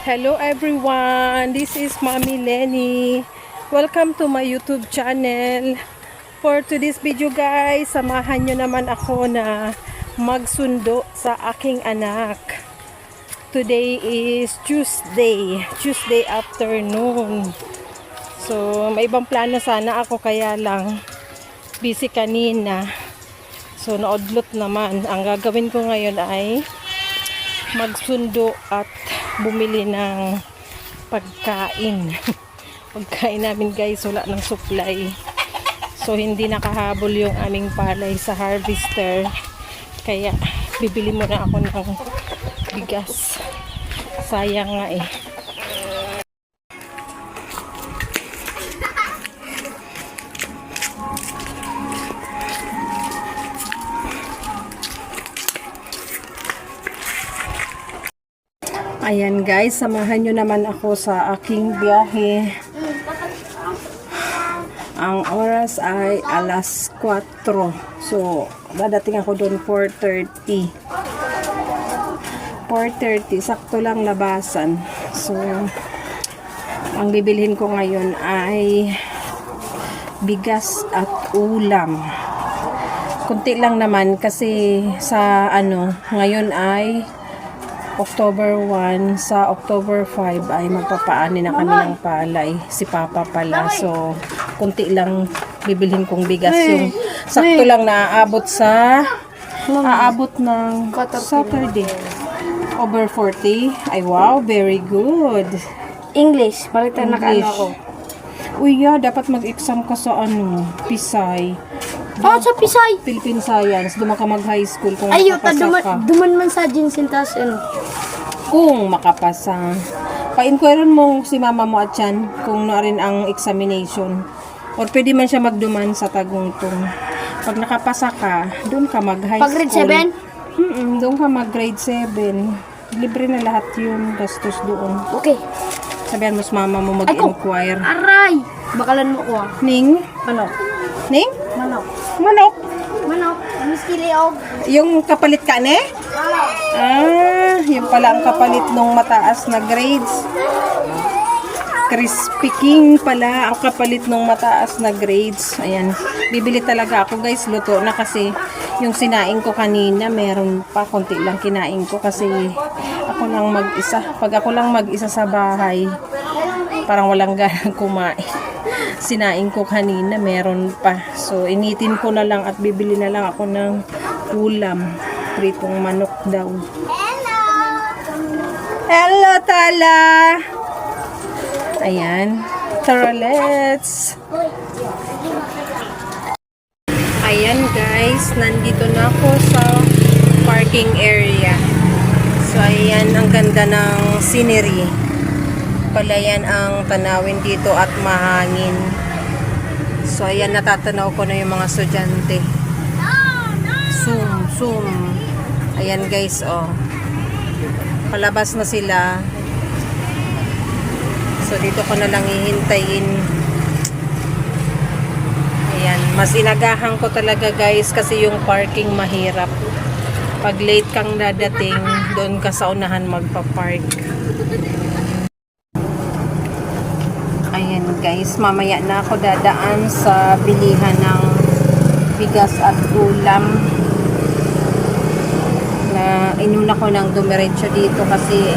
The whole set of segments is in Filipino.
Hello everyone, this is Mommy Lenny. Welcome to my YouTube channel. For today's video guys, samahan nyo naman ako na magsundo sa aking anak. Today is Tuesday afternoon. So may ibang plano sana ako, kaya lang busy kanina. So naudlot naman. Ang gagawin ko ngayon ay magsundo at bumili ng pagkain. Pagkain namin guys, wala ng supply. So hindi nakahabol yung aming palay sa harvester. Kaya bibili muna ako ng bigas. Sayang nga eh. Ayan guys, samahan nyo naman ako sa aking biyahe. Ang oras ay alas 4. So, dadating ako doon 4:30. 4:30, sakto lang labasan. So, ang bibilhin ko ngayon ay bigas at ulam. Kunti lang naman kasi sa ngayon ay October 1, sa October 5 ay magpapaani na kami ng palay. Si Papa pala. So, kunti lang bibilhin kong bigas. Yung sakto lang na aabot ng Saturday. Over 40. Ay, wow, very good. English. Balitan na ako. Uy, dapat mag-exam ka sa Pisay. Sa Pisay. Philippine Science. Doon ka mag-high school kung Ayun, makapasa ka. duman man sa Jinsintas, Kung makapasa. Pa-inquirean mo si mama mo at yan kung na rin ang examination. Or pwede man siya magduman sa Tagungtong. Pag nakapasa ka, doon ka mag-high school. Pag grade 7? Doon ka mag-grade 7. Libre na lahat yun. Gastos doon. Okay. Sabihan mo sa mama mo mag-inquire. Aray! Bakalan mo ko Ning? Manok. Ning? Manok. Manok. Manok. Miskiliog. Yung kapalit ka ne? Yung pala ang kapalit nung mataas na grades. Crispy King pala ang kapalit nung mataas na grades. Ayan. Bibili talaga ako guys. Luto na kasi yung sinaing ko kanina, meron pa. Konti lang kinain ko kasi ako lang mag-isa. Pag ako lang mag-isa sa bahay, parang walang ganang kumain. Sinaing ko kanina, meron pa. So, initin ko na lang at bibili na lang ako ng ulam. Pritong manok daw. Hello, Tala! Ayan. Tara, let's! Ayan, guys. Nandito na ako sa parking area. So, ayan. Ang ganda ng scenery. Palayan ang tanawin dito at mahangin. So, ayan. Natatanaw ko na yung mga estudyante. Zoom. Ayan, guys, palabas na sila. So, dito ko na lang hihintayin. Ayan. Mas inagahan ko talaga, guys, kasi yung parking mahirap. Pag late kang dadating, doon ka sa unahan magpa-park. Ayan, guys. Mamaya na ako dadaan sa bilihan ng bigas at ulam. Inuna ko ng dumiretso dito kasi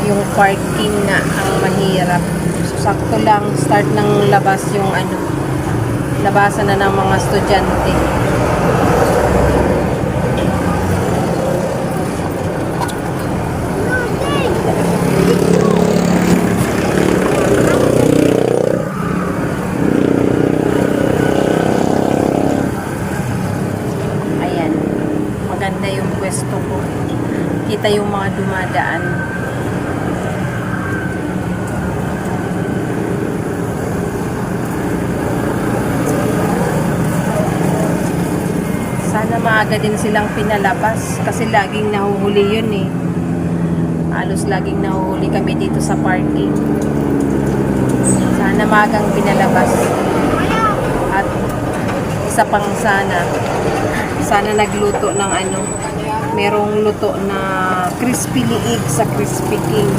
yung parking na ang mahirap. So, sakto lang start ng labas yung labasan na ng mga estudyante. Ayan, maganda yung pwesto ko. Kita yung mga dumadaan. Sana maaga din silang pinalabas kasi laging nahuhuli yun eh. Halos laging nahuhuli kami dito sa parking. Sana maagang pinalabas. At isa pang sana nagluto ng merong luto na crispy liig sa Crispy King.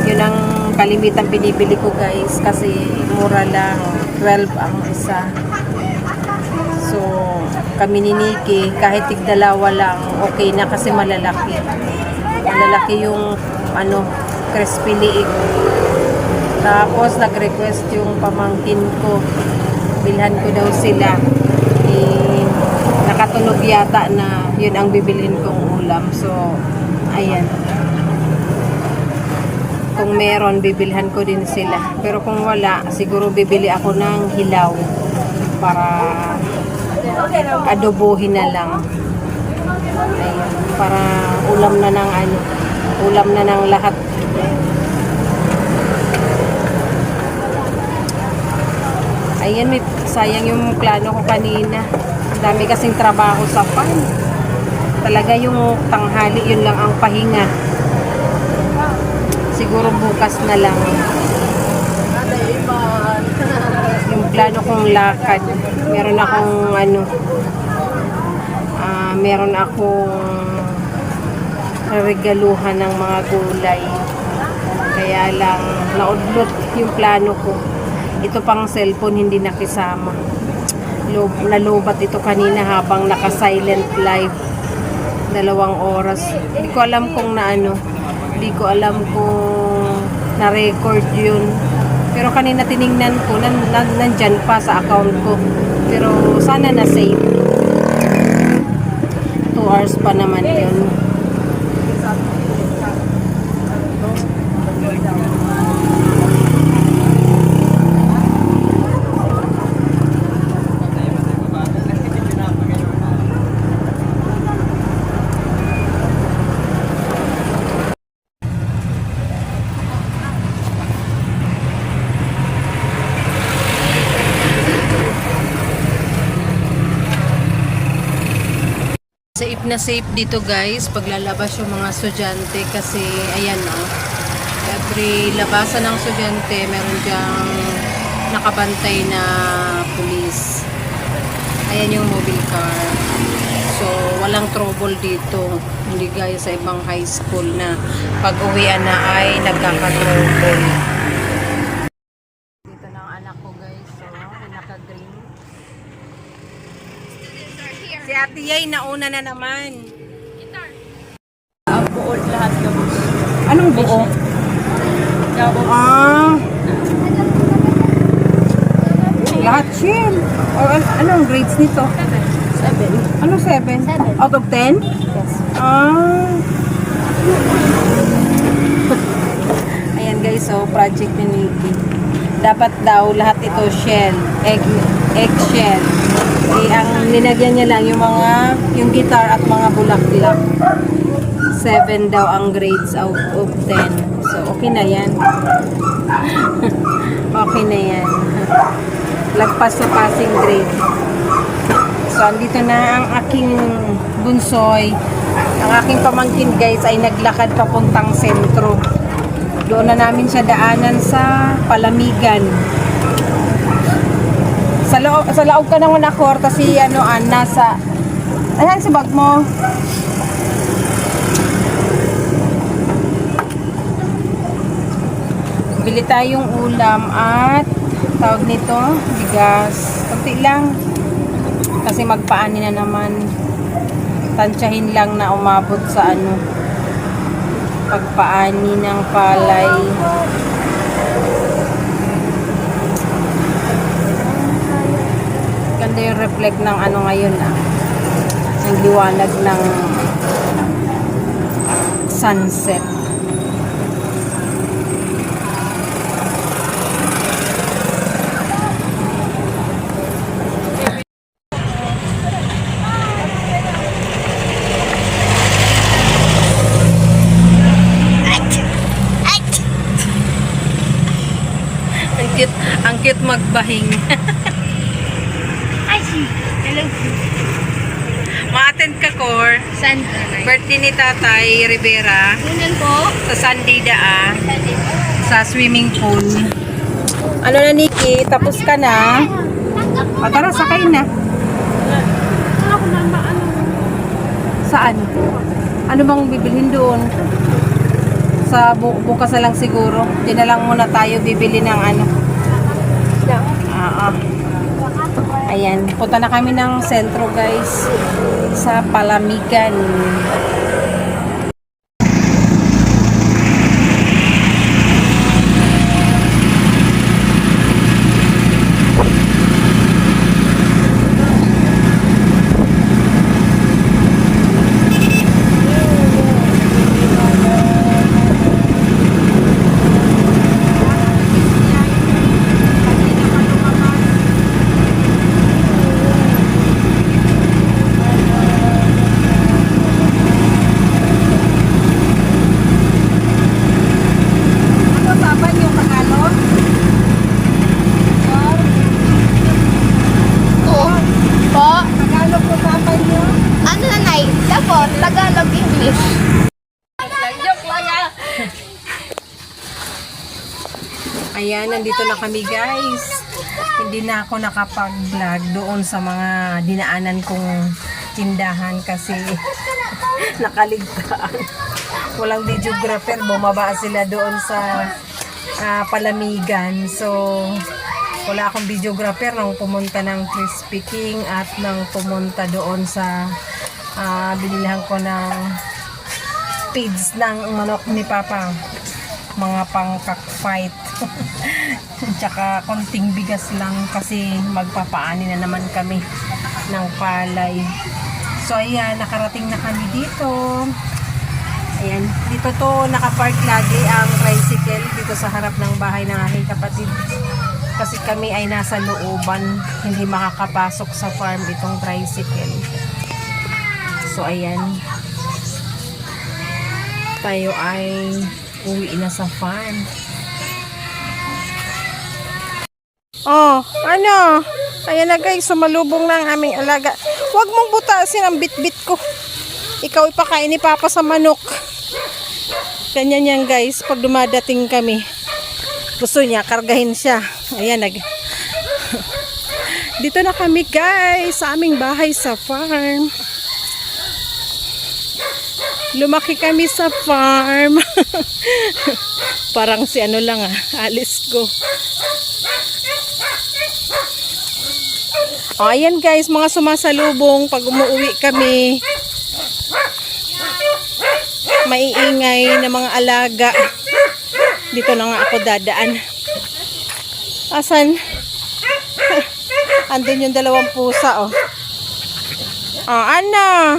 Yun ang kalimitan binibili ko guys kasi mura lang, 12 ang isa. So kami ni Nikki kahit tig-dalawa lang okay na kasi malalaki yung crispy liig. Tapos nag-request yung pamangkin ko, bilhan ko daw sila. Nakatunog yata na yun ang bibilhin kong ulam. So ayan, kung meron bibilhan ko din sila, pero kung wala siguro bibili ako ng hilaw para adobohin na lang. Ayan, para ulam na ng lahat. Ayan, sayang yung plano ko kanina. Dami kasing trabaho sa farm. Talaga yung tanghali, yun lang ang pahinga. Siguro bukas na lang. Yung plano kong lakad. Meron akong regaluhan ng mga gulay. Kaya lang, naudlot yung plano ko. Ito pang cellphone hindi nakisama. Nalobat ito kanina habang naka-silent live. 2 oras. Hindi ko alam kung na-record yun. Pero kanina tiningnan ko, nandyan pa sa account ko. Pero sana na-save. 2 hours pa naman yun. Safe na safe dito guys paglalabas yung mga estudyante kasi ayan every labasan ng estudyante meron diyang nakabantay na pulis. Ayan yung mobile car, so walang trouble dito, hindi gaya sa ibang high school na pag uwian na ay nagkaka-trouble. Dito ng anak ko guys, so naka-green. Si Ate Yay, nauna na naman. Buo lahat gabos. Anong buo? Gabos. Lahat chill. Anong grades nito? 7. Ano 7? 7. Out of 10? Yes. Ayan guys, so project ni Nikki. Dapat daw lahat ito shell, egg shell. Ang ninagyan niya lang yung guitar at mga bulaklak. 7 daw ang grades out of 10. So okay na yan. Okay na yan. Lagpas sa passing grade. So andito na ang aking bunsoy. Ang aking pamangkin guys ay naglakad papuntang sentro. Doon na namin siya daanan sa Palamigan. Sa loob ka naman ako, kasi nasa, ayan si bag mo. Bili tayong ulam at tawag nito, bigas. Kunti lang. Kasi magpaani na naman. Tansyahin lang na umabot sa pagpaani ng palay. Ganda yung reflect ng ngayon ng liwanag ng sunset. Ang cute magbahing. Ay, hello. Ma-attend ka, Cor. Saan? Birthday ni Tatay Rivera. Kunan po. Sa Sunday sa swimming pool. Ano na, Nikki? Tapos ka na? Tara, sakay na. Saan? Ano bang bibilhin doon? Sa bukas na lang siguro. Di na lang muna tayo bibili ng ano. Ayan, punta na kami ng sentro guys. Sa Palamigan. Ano na nai? Dapat Tagalog English. Joke lang ah. Ayan, nandito na kami guys. Hindi na ako nakapag-vlog doon sa mga dinaanan kong tindahan kasi nakaligtaan. Walang videographer, bumaba sila doon sa Palamigan. So, wala akong videographer nang pumunta ng Crispy King at nang pumunta doon sa binilihan ko ng feeds ng manok ni Papa. Mga pang cockfight. Tsaka konting bigas lang kasi magpapaani na naman kami ng palay. So ayan, nakarating na kami dito. Ayan, dito to nakapark lagi ang tricycle dito sa harap ng bahay ng aking kapatid. Kasi kami ay nasa looban, hindi makakapasok sa farm itong tricycle. So ayan, tayo ay uwi na sa farm. Oh, ano? Ayan na guys, sumalubong na ang aming alaga. Huwag mong butasin ang bit-bit ko. Ikaw ipakain ni Papa sa manok. Ganyan yan guys, pag dumadating kami. Gusto niya, kargahin siya. Ayan, dito na kami guys, sa aming bahay sa farm. Lumaki kami sa farm. Parang si ano lang alis ko. O, ayan guys, mga sumasalubong pag umuwi kami. Maiingay na mga alaga. Dito na nga ako dadaan. Asan? Andun yung dalawang pusa, oh. Oh, ano?